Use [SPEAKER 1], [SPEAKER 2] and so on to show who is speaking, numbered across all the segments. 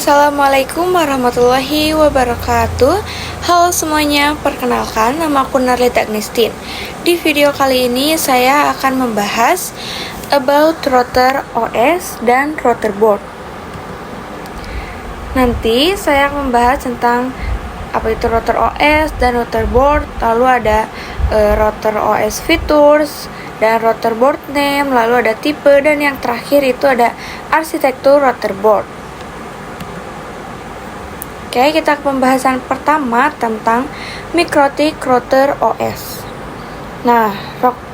[SPEAKER 1] Assalamualaikum warahmatullahi wabarakatuh. Halo semuanya, perkenalkan nama aku Narlita Agnestin. Di video kali ini saya akan membahas about router OS dan router board. Nanti saya akan membahas tentang apa itu router OS dan router board, lalu ada router OS features dan router board name, lalu ada tipe, dan yang terakhir itu ada arsitektur router board. Oke, kita ke pembahasan pertama tentang MikroTik router OS. Nah,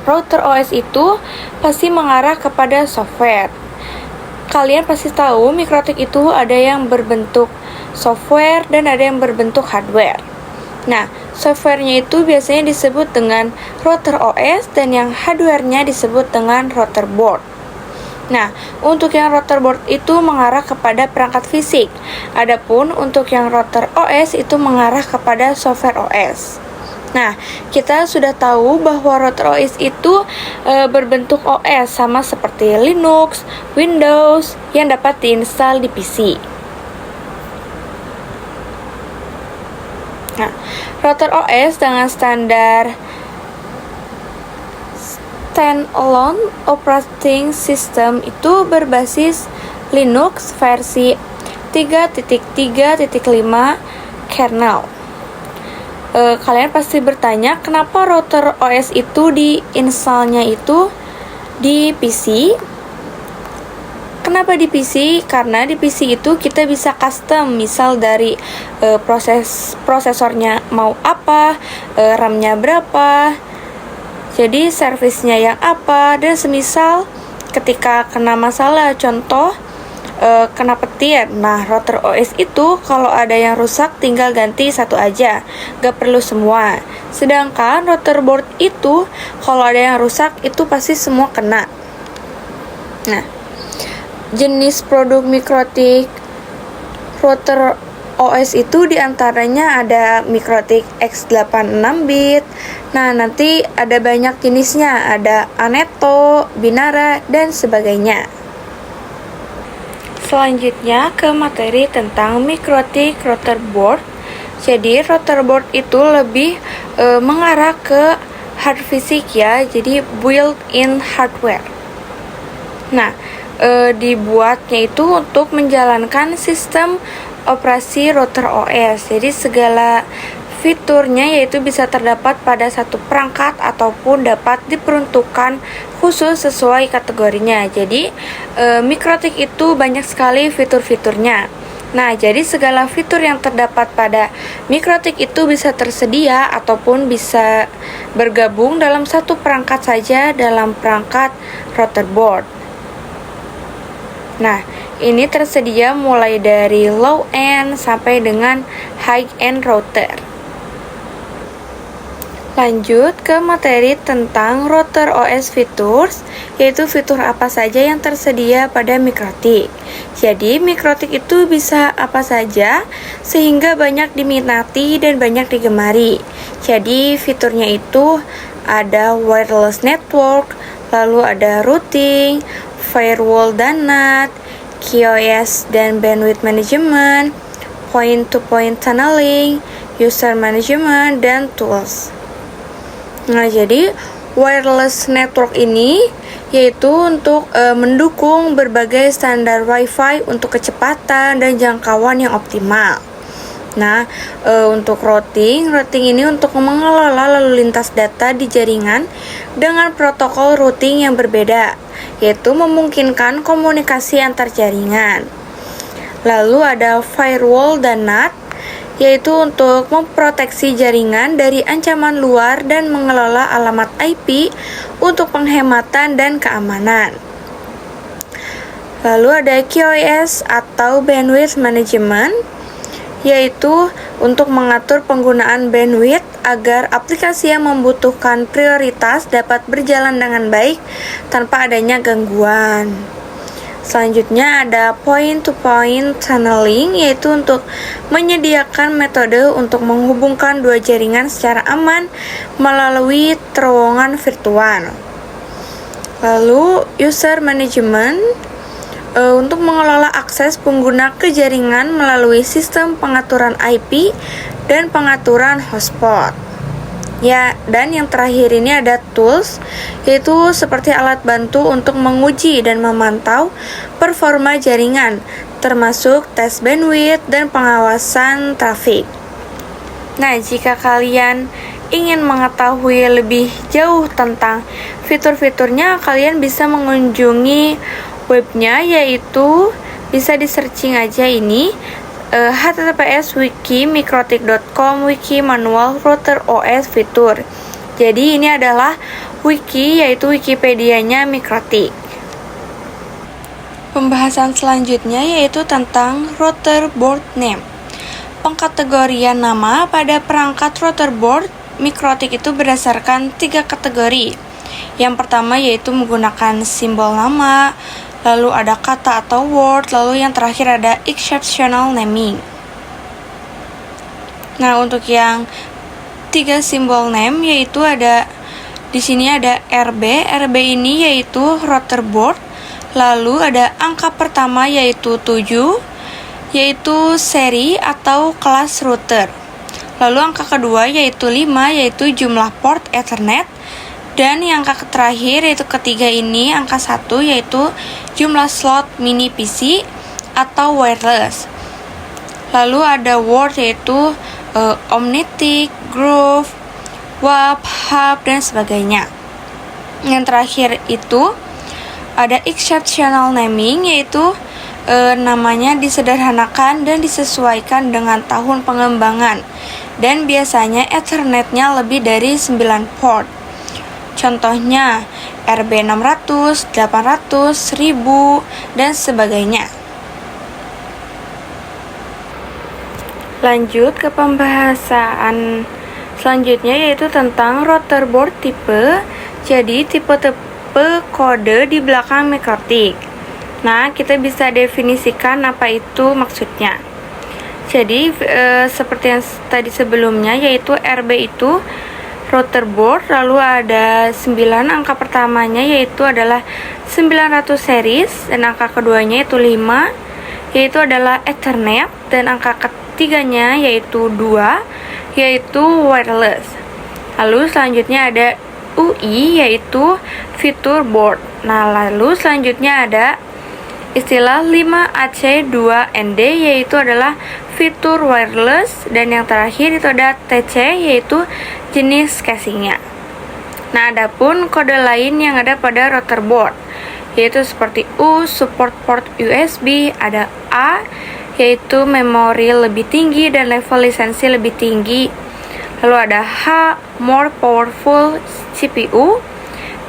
[SPEAKER 1] router OS itu pasti mengarah kepada software. Kalian pasti tahu MikroTik itu ada yang berbentuk software dan ada yang berbentuk hardware. Nah, softwarenya itu biasanya disebut dengan router OS dan yang hardwarenya disebut dengan router board. Nah, untuk yang router board itu mengarah kepada perangkat fisik. Adapun untuk yang router OS itu mengarah kepada software OS. Nah, kita sudah tahu bahwa router OS itu berbentuk OS sama seperti Linux, Windows yang dapat diinstal di PC. Nah, router OS dengan standar Standalone Operating System itu berbasis Linux versi 3.3.5 kernel. Kalian pasti bertanya, kenapa router OS itu diinstalnya itu di PC? Kenapa di PC? Karena di PC itu kita bisa custom, misal dari prosesornya mau apa, RAM-nya berapa, jadi servisnya yang apa, dan semisal ketika kena masalah, contoh kena petir. Nah, router OS itu kalau ada yang rusak tinggal ganti satu aja, gak perlu semua. Sedangkan router board itu kalau ada yang rusak itu pasti semua kena. Nah, jenis produk MikroTik router OS itu diantaranya ada MikroTik X86-bit. Nah, nanti ada banyak jenisnya, ada Aneto, Binara, dan sebagainya. Selanjutnya ke materi tentang MikroTik router board. Jadi router board itu lebih mengarah ke hard fisik ya, jadi built-in hardware. Nah, dibuatnya itu untuk menjalankan sistem operasi router OS. Jadi segala fiturnya yaitu bisa terdapat pada satu perangkat ataupun dapat diperuntukkan khusus sesuai kategorinya. Jadi MikroTik itu banyak sekali fitur-fiturnya. Nah, jadi segala fitur yang terdapat pada MikroTik itu bisa tersedia ataupun bisa bergabung dalam satu perangkat saja dalam perangkat router board. Nah, ini tersedia mulai dari low end sampai dengan high end router. Lanjut ke materi tentang router OS features, yaitu fitur apa saja yang tersedia pada MikroTik. Jadi MikroTik itu bisa apa saja sehingga banyak diminati dan banyak digemari. Jadi fiturnya itu ada wireless network, lalu ada routing, firewall dan NAT, QoS dan bandwidth management, point-to-point tunneling, user management, dan tools. Nah, jadi wireless network ini yaitu untuk mendukung berbagai standar Wi-Fi untuk kecepatan dan jangkauan yang optimal. Nah, untuk routing ini untuk mengelola lalu lintas data di jaringan dengan protokol routing yang berbeda, yaitu memungkinkan komunikasi antar jaringan. Lalu ada firewall dan NAT, yaitu untuk memproteksi jaringan dari ancaman luar dan mengelola alamat IP untuk penghematan dan keamanan. Lalu ada QoS atau bandwidth management, yaitu untuk mengatur penggunaan bandwidth agar aplikasi yang membutuhkan prioritas dapat berjalan dengan baik tanpa adanya gangguan. Selanjutnya ada point-to-point tunneling, yaitu untuk menyediakan metode untuk menghubungkan dua jaringan secara aman melalui terowongan virtual. Lalu user management untuk mengelola akses pengguna ke jaringan melalui sistem pengaturan IP dan pengaturan hotspot. Ya, dan yang terakhir ini ada tools, yaitu seperti alat bantu untuk menguji dan memantau performa jaringan, termasuk tes bandwidth dan pengawasan trafik. Nah, jika kalian ingin mengetahui lebih jauh tentang fitur-fiturnya, kalian bisa mengunjungi webnya, yaitu bisa di searching aja ini https://wiki-mikrotik.com wiki manual router OS fitur. Jadi ini adalah wiki, yaitu Wikipedianya Mikrotik. Pembahasan selanjutnya yaitu tentang router board name. Pengkategorian nama pada perangkat router board Mikrotik itu berdasarkan 3 kategori. Yang pertama yaitu menggunakan simbol nama, lalu ada kata atau word, lalu yang terakhir ada exceptional naming. Nah, untuk yang 3 simbol name yaitu ada di sini ada RB. RB ini yaitu router board. Lalu ada angka pertama yaitu 7, yaitu seri atau kelas router. Lalu angka kedua yaitu 5, yaitu jumlah port Ethernet. Dan yang angka terakhir yaitu ketiga ini angka 1, yaitu jumlah slot mini PC atau wireless. Lalu ada word yaitu Omnitic, Groove, WAP, Hub, dan sebagainya. Yang terakhir itu ada exceptional naming, yaitu namanya disederhanakan dan disesuaikan dengan tahun pengembangan, dan biasanya Ethernetnya lebih dari 9 port. Contohnya RB 600, 800, 1000, dan sebagainya. Lanjut ke pembahasan selanjutnya yaitu tentang router board tipe. Jadi tipe-tipe kode di belakang Mikrotik. Nah, kita bisa definisikan apa itu maksudnya. Jadi seperti yang tadi sebelumnya yaitu RB itu router board, lalu ada 9 angka pertamanya yaitu adalah 900 series, dan angka keduanya yaitu 5, yaitu adalah Ethernet, dan angka ketiganya yaitu 2, yaitu wireless. Lalu selanjutnya ada UI, yaitu fitur board. Nah, lalu selanjutnya ada istilah 5AC2ND, yaitu adalah fitur wireless, dan yang terakhir itu ada TC, yaitu jenis casingnya. Nah, adapun kode lain yang ada pada router board yaitu seperti U, support port USB, ada A, yaitu memori lebih tinggi dan level lisensi lebih tinggi. Lalu ada H, more powerful CPU,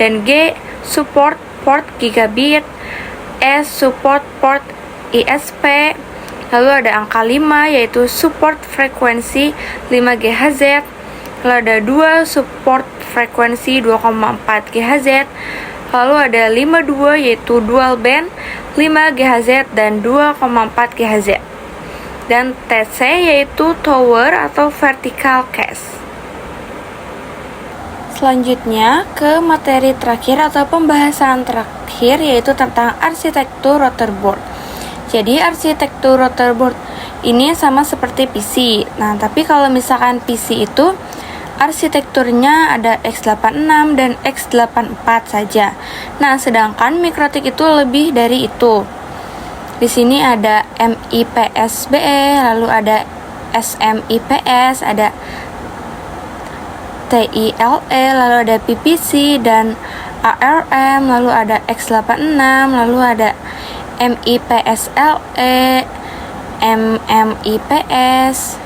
[SPEAKER 1] dan G, support port gigabit, S, support port ISP. Lalu ada angka 5 yaitu support frekuensi 5 GHz. Lalu ada 2 support frekuensi 2,4 GHz. Lalu ada 52 yaitu dual band 5 GHz dan 2,4 GHz. Dan TC yaitu tower atau vertical case. Selanjutnya ke materi terakhir atau pembahasan terakhir yaitu tentang arsitektur router board. Jadi arsitektur router board ini sama seperti PC. Nah, tapi kalau misalkan PC itu arsitekturnya ada x86 dan x84 saja. Nah, sedangkan Mikrotik itu lebih dari itu. Di sini ada MIPS-BE, lalu ada SMIPS, ada TILE, lalu ada PPC dan ARM, lalu ada x86, lalu ada MIPSLE, MMIPS.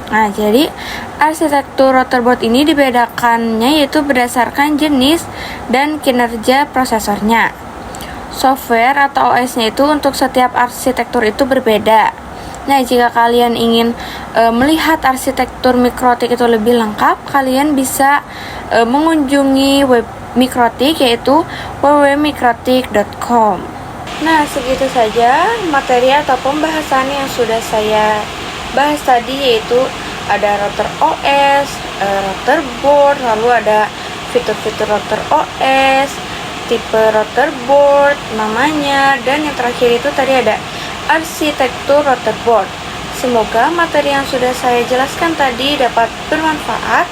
[SPEAKER 1] Nah, jadi arsitektur router board ini dibedakannya yaitu berdasarkan jenis dan kinerja prosesornya. Software atau OS-nya itu untuk setiap arsitektur itu berbeda. Nah, jika kalian ingin melihat arsitektur Mikrotik itu lebih lengkap, kalian bisa mengunjungi web Mikrotik yaitu www.mikrotik.com. Nah, segitu saja materi atau pembahasan yang sudah saya bahas tadi, yaitu ada router OS, router board, lalu ada fitur-fitur router OS, tipe rotorboard, namanya, dan yang terakhir itu tadi ada arsitektur rotorboard. Semoga materi yang sudah saya jelaskan tadi dapat bermanfaat.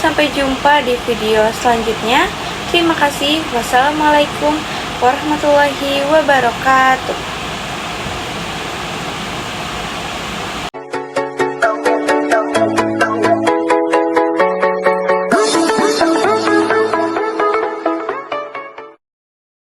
[SPEAKER 1] Sampai jumpa di video selanjutnya. Terima kasih. Wassalamualaikum warahmatullahi wabarakatuh.